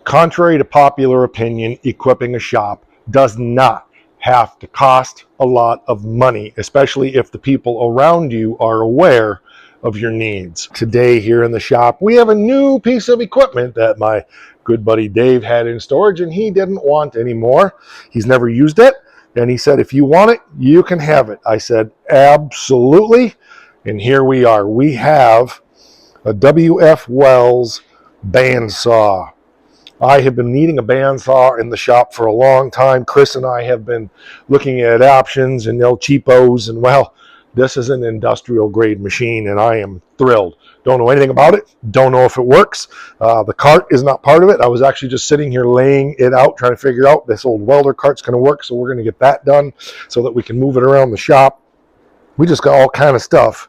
Contrary to popular opinion, equipping a shop does not have to cost a lot of money, especially if the people around you are aware of your needs. Today here in the shop, we have a new piece of equipment that my good buddy Dave had in storage and he didn't want anymore. He's never used it. And he said, if you want it, you can have it. I said, absolutely. And here we are. We have a WF Wells bandsaw. I have been needing a bandsaw in the shop for a long time. Chris and I have been looking at options and cheapos, and well, this is an industrial grade machine and I am thrilled. Don't know anything about it. Don't know if it works. The cart is not part of it. I was actually just sitting here laying it out, trying to figure out this old welder cart's going to work. So we're going to get that done so that we can move it around the shop. We just got all kind of stuff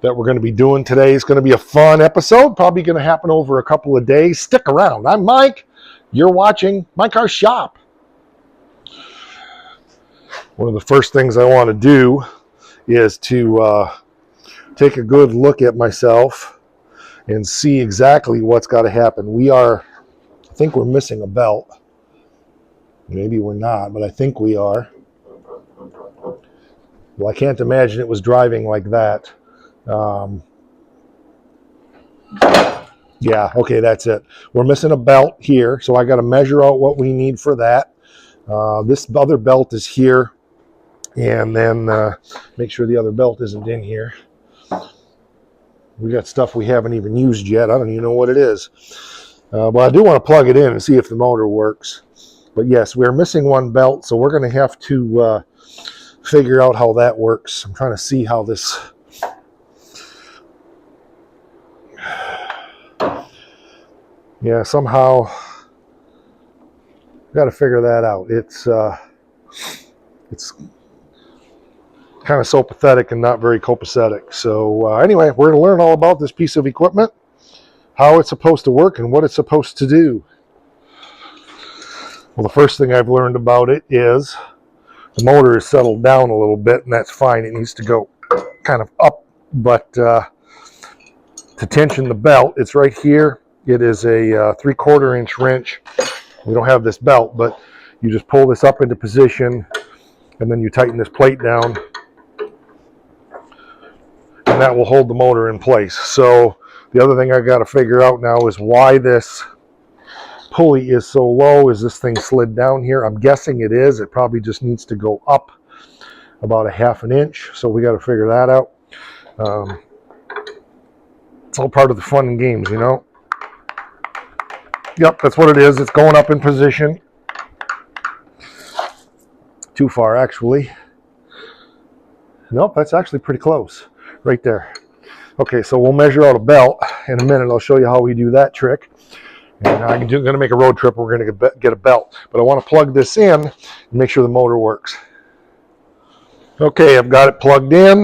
that we're going to be doing today. It's going to be a fun episode, probably going to happen over a couple of days. Stick around. I'm Mike. You're watching My Car Shop. One of the first things I want to do is to take a good look at myself and see exactly what's got to happen. I think we're missing a belt. Maybe we're not, but I think we are. Well, I can't imagine it was driving like that. Yeah, okay, that's it. We're missing a belt here, so I got to measure out what we need for that. This other belt is here, and then make sure the other belt isn't in here. We got stuff we haven't even used yet. I don't even know what it is. But I do want to plug it in and see if the motor works. But yes, we're missing one belt, so we're going to have to figure out how that works. I'm trying to see how this... Yeah, somehow got to figure that out. It's kind of so pathetic and not very copacetic. So anyway, we're going to learn all about this piece of equipment, how it's supposed to work, and what it's supposed to do. Well, the first thing I've learned about it is the motor is settled down a little bit, and that's fine. It needs to go kind of up, but to tension the belt, it's right here. It is a 3/4 inch wrench. We don't have this belt, but you just pull this up into position and then you tighten this plate down and that will hold the motor in place. So the other thing I got to figure out now is why this pulley is so low. Is this thing slid down here? I'm guessing it is. It probably just needs to go up about a 1/2 inch. So we got to figure that out. It's all part of the fun and games, you know. Yep, that's what it is. It's going up in position. Too far, actually. Nope, that's actually pretty close. Right there. Okay, so we'll measure out a belt in a minute. I'll show you how we do that trick. And I'm going to make a road trip. We're going to get a belt. But I want to plug this in and make sure the motor works. Okay, I've got it plugged in.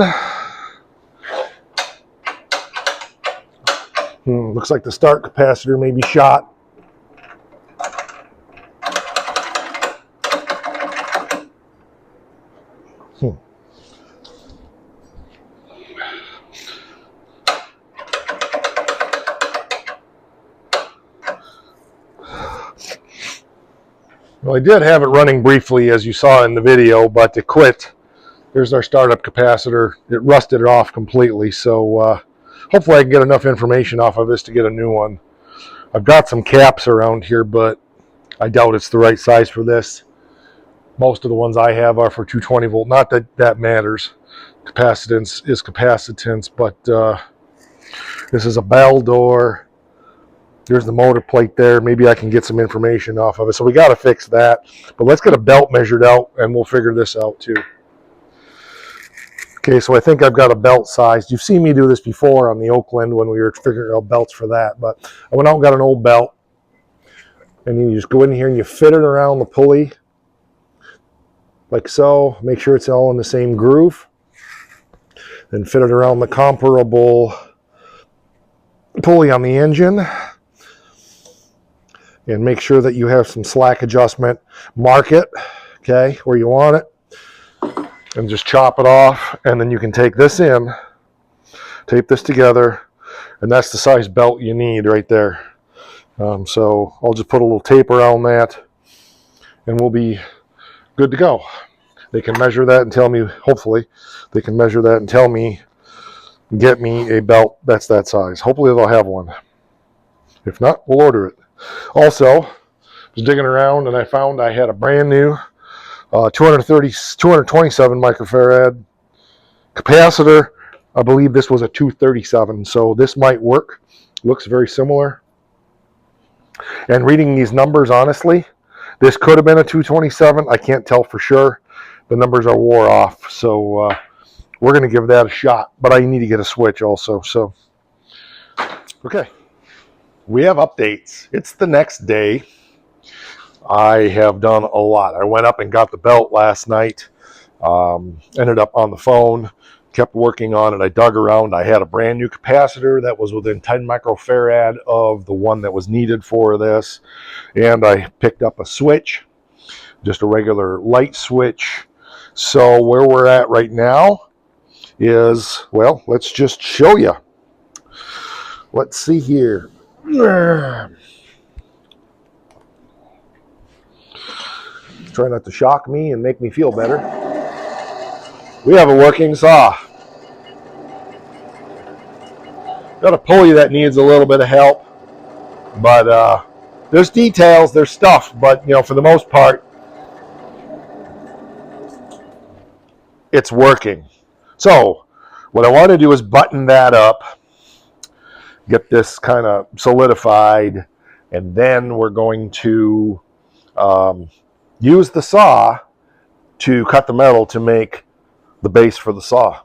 Looks like the start capacitor may be shot. Well, I did have it running briefly, as you saw in the video, but it quit. Here's our startup capacitor. It rusted it off completely, so hopefully I can get enough information off of this to get a new one. I've got some caps around here, but I doubt it's the right size for this. Most of the ones I have are for 220 volt. Not that that matters. Capacitance is capacitance, but this is a Baldor. There's the motor plate there. Maybe I can get some information off of it. So we got to fix that. But let's get a belt measured out, and we'll figure this out too. Okay, so I think I've got a belt size. You've seen me do this before on the Oakland when we were figuring out belts for that. But I went out and got an old belt. And then you just go in here and you fit it around the pulley. Like so. Make sure it's all in the same groove. Then fit it around the comparable pulley on the engine. And make sure that you have some slack adjustment. Mark it, okay, where you want it. And just chop it off. And then you can take this in, tape this together, and that's the size belt you need right there. So I'll just put a little tape around that and we'll be good to go. They can measure that and tell me, hopefully, they can measure that and tell me, get me a belt that's that size. Hopefully they'll have one. If not, we'll order it. Also, I was digging around and I found I had a brand new 227 microfarad capacitor. I believe this was a 237, so this might work. Looks very similar. And reading these numbers, honestly, this could have been a 227. I can't tell for sure. The numbers are wore off, so we're going to give that a shot. But I need to get a switch also. So, okay, we have updates. It's the next day. I have done a lot. I went up and got the belt last night. Ended up on the phone. Kept working on it. I dug around. I had a brand new capacitor that was within 10 microfarad of the one that was needed for this. And I picked up a switch, just a regular light switch. So where we're at right now is, well, let's just show you. Let's see here. Try not to shock me and make me feel better. We have a working saw. Got a pulley that needs a little bit of help, but there's details, there's stuff, but for the most part, it's working. So what I want to do is button that up, get this kind of solidified, and then we're going to use the saw to cut the metal to make the base for the saw.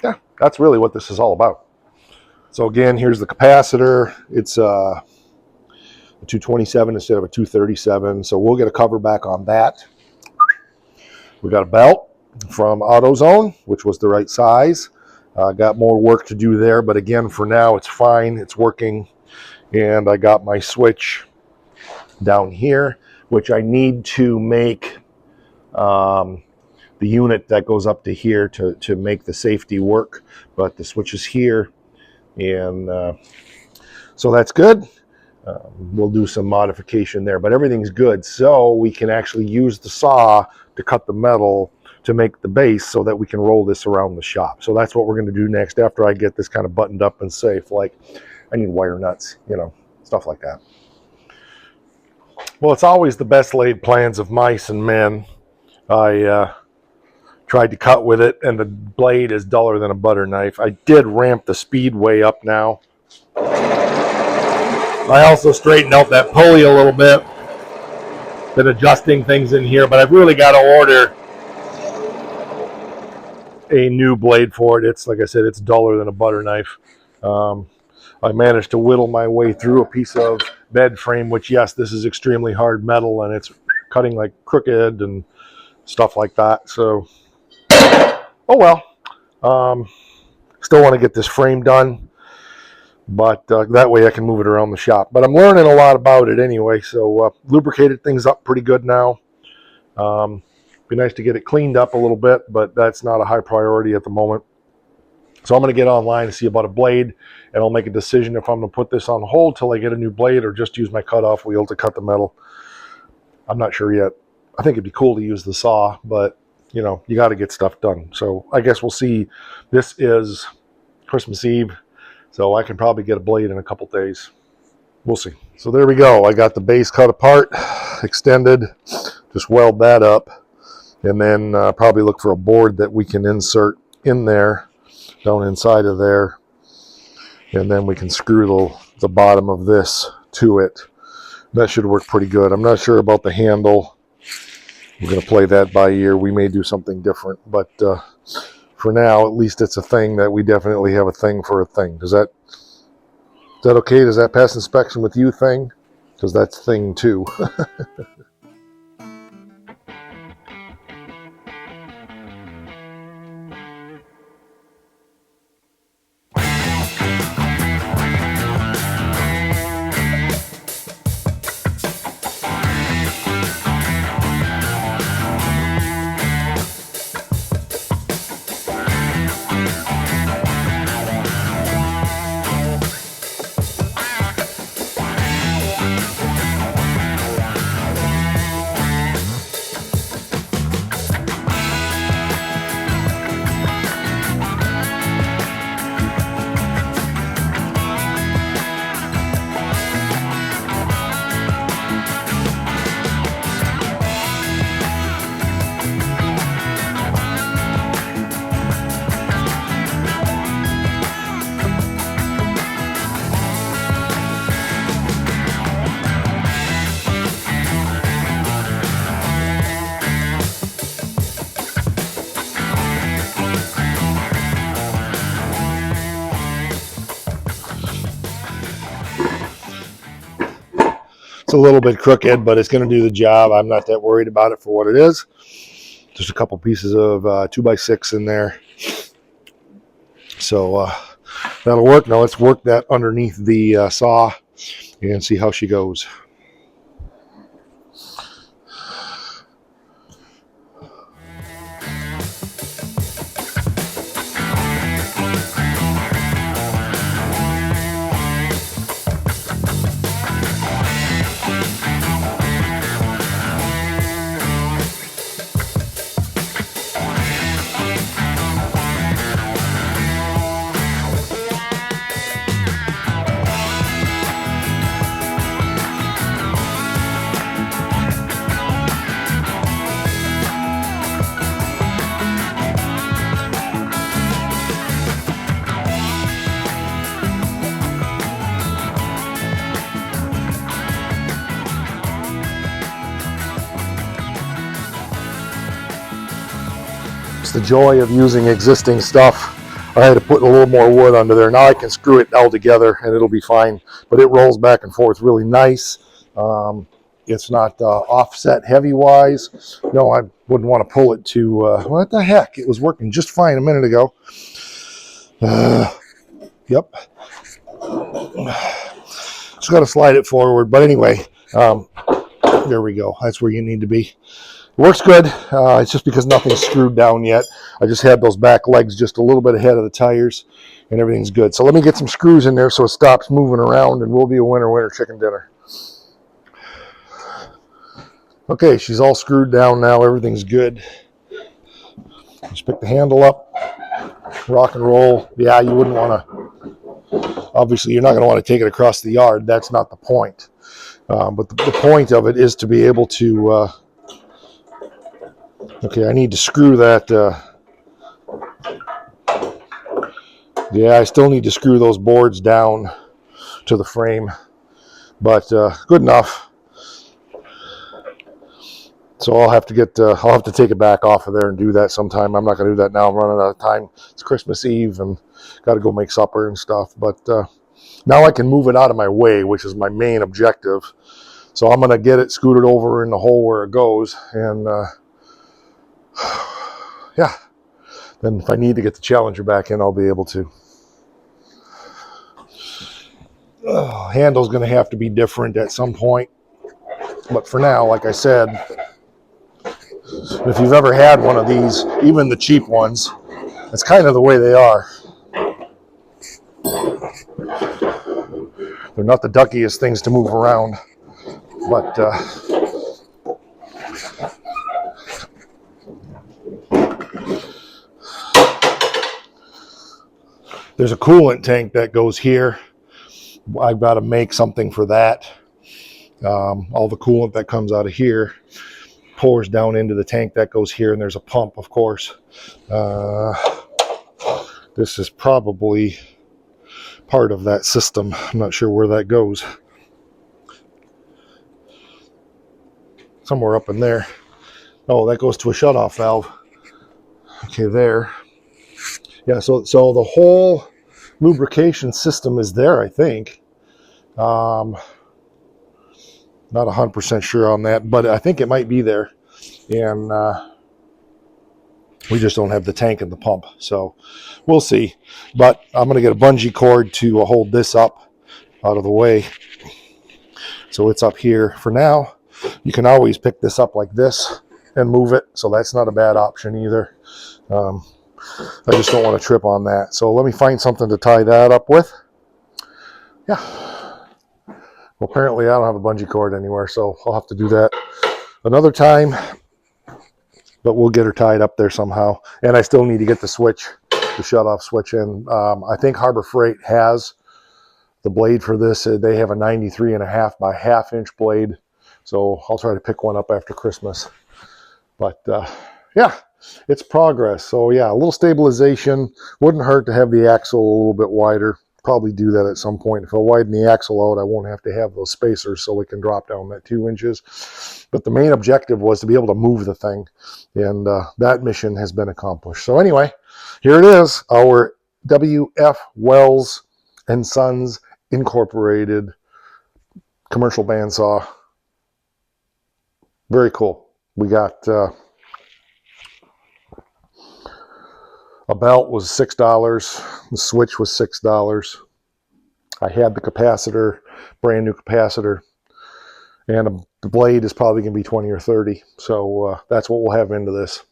Yeah, that's really what this is all about. So again, here's the capacitor. It's a 227 instead of a 237. So we'll get a cover back on that. We got a belt from AutoZone, which was the right size. Got more work to do there, but again, for now, it's fine. It's working. And I got my switch down here, which I need to make the unit that goes up to here to make the safety work. But the switch is here. And so that's good. We'll do some modification there, but everything's good. So we can actually use the saw to cut the metal to make the base so that we can roll this around the shop. So that's what we're going to do next after I get this kind of buttoned up and safe. Like, I need wire nuts, stuff like that. Well, it's always the best laid plans of mice and men. I tried to cut with it, and the blade is duller than a butter knife. I did ramp the speed way up now. I also straightened out that pulley a little bit. Been adjusting things in here, but I've really got to order a new blade for it. It's, like I said, it's duller than a butter knife. I managed to whittle my way through a piece of bed frame, which, yes, this is extremely hard metal, and it's cutting like crooked and stuff like that. So, oh well. Still want to get this frame done, but that way I can move it around the shop. But I'm learning a lot about it anyway, so lubricated things up pretty good now. Be nice to get it cleaned up a little bit, but that's not a high priority at the moment. So I'm going to get online and see about a blade, and I'll make a decision if I'm going to put this on hold till I get a new blade or just use my cutoff wheel to cut the metal. I'm not sure yet. I think it'd be cool to use the saw, but you got to get stuff done. So I guess we'll see. This is Christmas Eve, so I can probably get a blade in a couple days. We'll see. So there we go. I got the base cut apart, extended, just weld that up, and then probably look for a board that we can insert in there, down inside of there, and then we can screw the bottom of this to it. That should work pretty good. I'm not sure about the handle. We're going to play that by ear. We may do something different, but for now, at least it's a thing that we definitely have a thing for a thing. Is that okay? Does that pass inspection with you, thing? Because that's thing too. It's a little bit crooked, but it's going to do the job. I'm not that worried about it for what it is. Just a couple pieces of 2x6 in there. So that'll work. Now let's work that underneath the saw and see how she goes. The joy of using existing stuff. I had to put a little more wood under there. Now I can screw it all together and it'll be fine, but it rolls back and forth really nice. It's not offset heavy wise. No, I wouldn't want to pull it to what the heck, it was working just fine a minute ago. Yep, just got to slide it forward, but anyway, there we go. That's where you need to be. It works good. It's just because nothing's screwed down yet. I just had those back legs just a little bit ahead of the tires, and everything's good. So let me get some screws in there so it stops moving around, and we'll be a winner chicken dinner. Okay, she's all screwed down now. Everything's good. Just pick the handle up, rock and roll. Yeah, you wouldn't want to, obviously you're not going to want to take it across the yard. That's not the point. But the point of it is to be able to, okay, I need to screw that. Yeah, I still need to screw those boards down to the frame, but good enough. So I'll have to take it back off of there and do that sometime. I'm not going to do that now. I'm running out of time. It's Christmas Eve and got to go make supper and stuff. But now I can move it out of my way, which is my main objective. So I'm going to get it scooted over in the hole where it goes, and yeah, then if I need to get the Challenger back in, I'll be able to. Handle's going to have to be different at some point, but for now, like I said, if you've ever had one of these, even the cheap ones, that's kind of the way they are. They're not the duckiest things to move around, but there's a coolant tank that goes here. I've got to make something for that. All the coolant that comes out of here pours down into the tank that goes here, and there's a pump, of course. This is probably part of that system. I'm not sure where that goes. Somewhere up in there. Oh, that goes to a shutoff valve. Okay, there. Yeah, so the whole lubrication system is there, I think. Not 100% sure on that, but I think it might be there. And we just don't have the tank and the pump, so we'll see. But I'm going to get a bungee cord to hold this up out of the way. So it's up here for now. You can always pick this up like this and move it, so that's not a bad option either. I just don't want to trip on that. So let me find something to tie that up with. Yeah. Well, apparently I don't have a bungee cord anywhere, so I'll have to do that another time. But we'll get her tied up there somehow. And I still need to get the switch, the shut-off switch in. I think Harbor Freight has the blade for this. They have a 93.5 by ½ inch blade. So I'll try to pick one up after Christmas. But yeah, it's progress. So yeah, a little stabilization. Wouldn't hurt to have the axle a little bit wider. Probably do that at some point. If I widen the axle out, I won't have to have those spacers, so we can drop down that 2 inches. But the main objective was to be able to move the thing, and that mission has been accomplished. So anyway, here it is, our W.F. Wells and Sons Incorporated commercial bandsaw Very cool. We got a belt was $6. The switch was $6. I had the capacitor, brand new capacitor, and the blade is probably going to be 20 or 30. So that's what we'll have into this.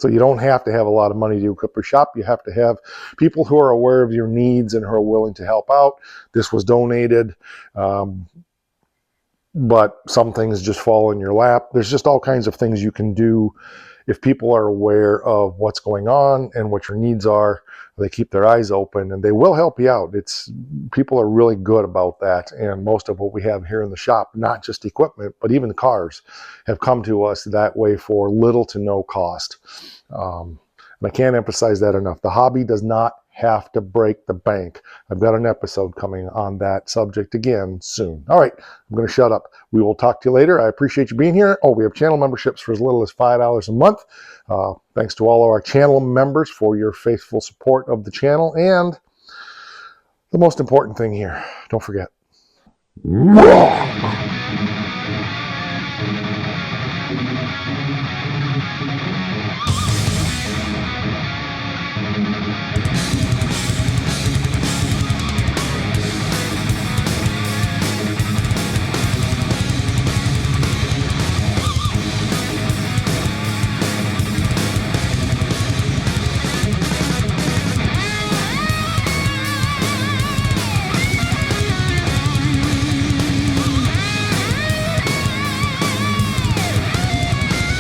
So you don't have to have a lot of money to equip your shop. You have to have people who are aware of your needs and who are willing to help out. This was donated, but some things just fall in your lap. There's just all kinds of things you can do if people are aware of what's going on and what your needs are. They keep their eyes open and they will help you out. People are really good about that. And most of what we have here in the shop, not just equipment, but even the cars, have come to us that way for little to no cost. And I can't emphasize that enough. The hobby does not have to break the bank. I've got an episode coming on that subject again soon. All right, I'm going to shut up. We will talk to you later. I appreciate you being here. Oh, we have channel memberships for as little as $5 a month. Thanks to all of our channel members for your faithful support of the channel. And the most important thing here, don't forget.